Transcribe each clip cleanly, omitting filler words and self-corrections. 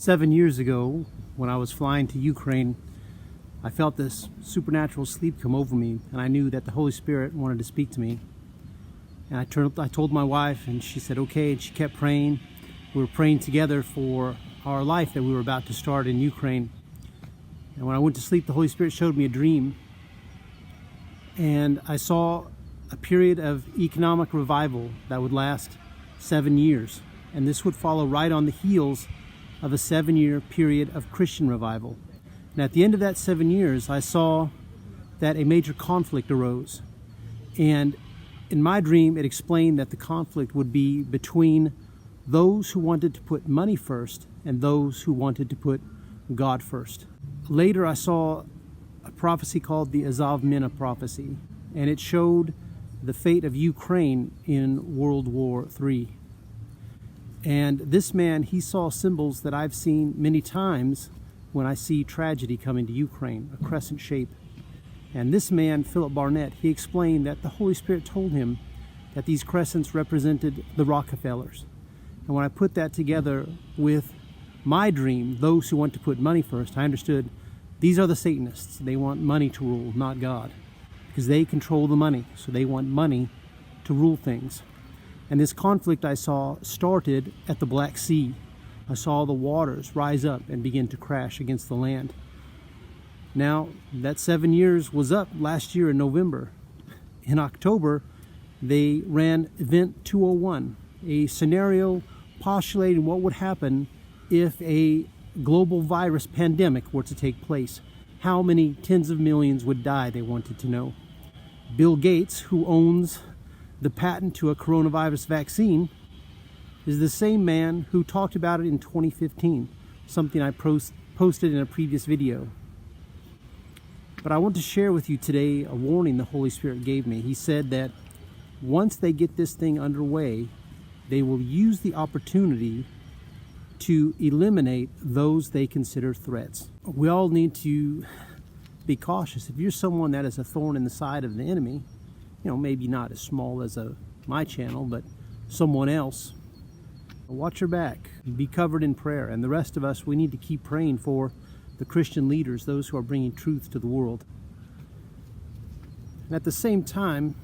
7 years ago, when I was flying to Ukraine, I felt this supernatural sleep come over me, and I knew that the Holy Spirit wanted to speak to me. And I told my wife, and she said okay, and she kept praying. We were praying together for our life that we were about to start in Ukraine. And when I went to sleep, the Holy Spirit showed me a dream, and I saw a period of economic revival that would last 7 years, and this would follow right on the heels of a 7-year period of Christian revival. And at the end of that 7 years, I saw that a major conflict arose. And in my dream, it explained that the conflict would be between those who wanted to put money first and those who wanted to put God first. Later, I saw a prophecy called the Azov Mina prophecy, and it showed the fate of Ukraine in World War III. And this man, he saw symbols that I've seen many times when I see tragedy coming to Ukraine, a crescent shape. And this man, Philip Barnett, he explained that the Holy Spirit told him that these crescents represented the Rockefellers. And when I put that together with my dream, those who want to put money first, I understood these are the Satanists. They want money to rule, not God, because they control the money. So they want money to rule things. And this conflict I saw started at the Black Sea. I saw the waters rise up and begin to crash against the land. Now, that 7 years was up last year in November. In October, they ran Event 201, a scenario postulating what would happen if a global virus pandemic were to take place. How many tens of millions would die, they wanted to know. Bill Gates, who owns the patent to a coronavirus vaccine, is the same man who talked about it in 2015, something I posted in a previous video. But I want to share with you today a warning the Holy Spirit gave me. He said that once they get this thing underway, they will use the opportunity to eliminate those they consider threats. We all need to be cautious. If you're someone that is a thorn in the side of the enemy, maybe not as small as my channel, but someone else, watch your back, be covered in prayer. And the rest of us, we need to keep praying for the Christian leaders, those who are bringing truth to the world. And at the same time,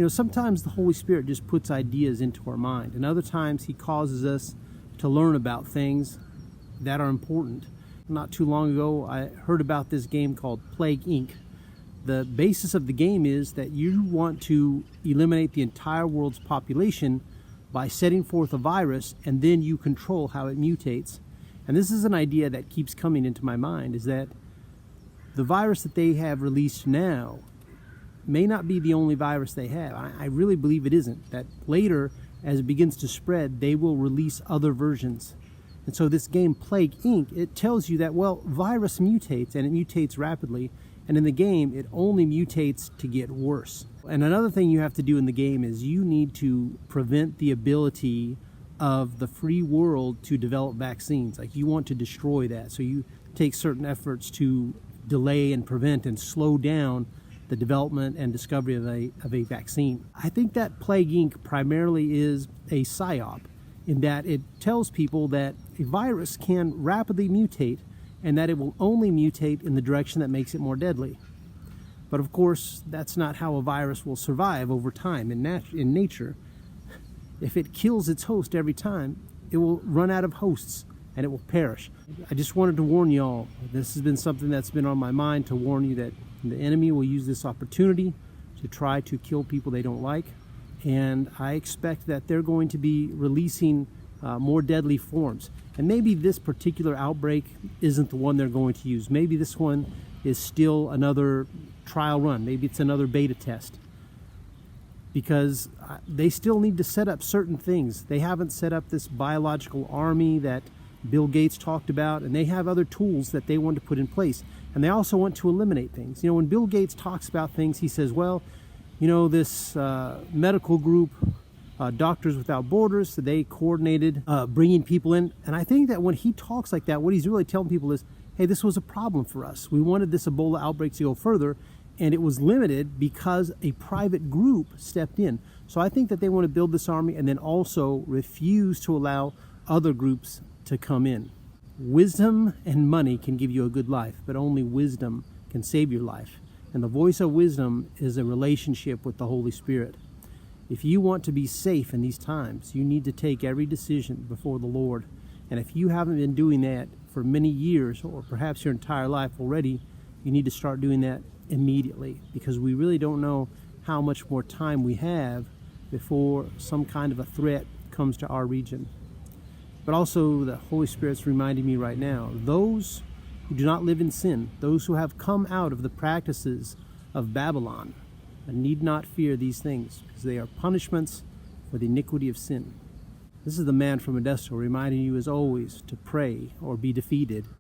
sometimes the Holy Spirit just puts ideas into our mind, and other times he causes us to learn about things that are important. Not too long ago, I heard about this game called Plague Inc. The basis of the game is that you want to eliminate the entire world's population by setting forth a virus, and then you control how it mutates. And this is an idea that keeps coming into my mind, is that the virus that they have released now may not be the only virus they have. I really believe it isn't. That later, as it begins to spread, they will release other versions. And so this game, Plague Inc., it tells you that, virus mutates, and it mutates rapidly. And in the game, it only mutates to get worse. And another thing you have to do in the game is you need to prevent the ability of the free world to develop vaccines. Like, you want to destroy that. So you take certain efforts to delay and prevent and slow down the development and discovery of a vaccine. I think that Plague Inc. primarily is a psyop, in that it tells people that a virus can rapidly mutate, and that it will only mutate in the direction that makes it more deadly. But of course, that's not how a virus will survive over time in nature. If it kills its host every time, it will run out of hosts and it will perish. I just wanted to warn y'all, this has been something that's been on my mind, to warn you that the enemy will use this opportunity to try to kill people they don't like. And I expect that they're going to be releasing more deadly forms. And maybe this particular outbreak isn't the one they're going to use. Maybe this one is still another trial run. Maybe it's another beta test. Because they still need to set up certain things. They haven't set up this biological army that Bill Gates talked about, and they have other tools that they want to put in place. And they also want to eliminate things. When Bill Gates talks about things, he says, this medical group, Doctors Without Borders, so they coordinated bringing people in. And I think that when he talks like that, what he's really telling people is, hey, this was a problem for us. We wanted this Ebola outbreak to go further, and it was limited because a private group stepped in. So I think that they want to build this army and then also refuse to allow other groups to come in. Wisdom and money can give you a good life, but only wisdom can save your life. And the voice of wisdom is a relationship with the Holy Spirit. If you want to be safe in these times, you need to take every decision before the Lord. And if you haven't been doing that for many years, or perhaps your entire life already, you need to start doing that immediately, because we really don't know how much more time we have before some kind of a threat comes to our region. But also, the Holy Spirit's reminding me right now, those who do not live in sin, those who have come out of the practices of Babylon, need not fear these things, because they are punishments for the iniquity of sin. This is the man from Modesto reminding you, as always, to pray or be defeated.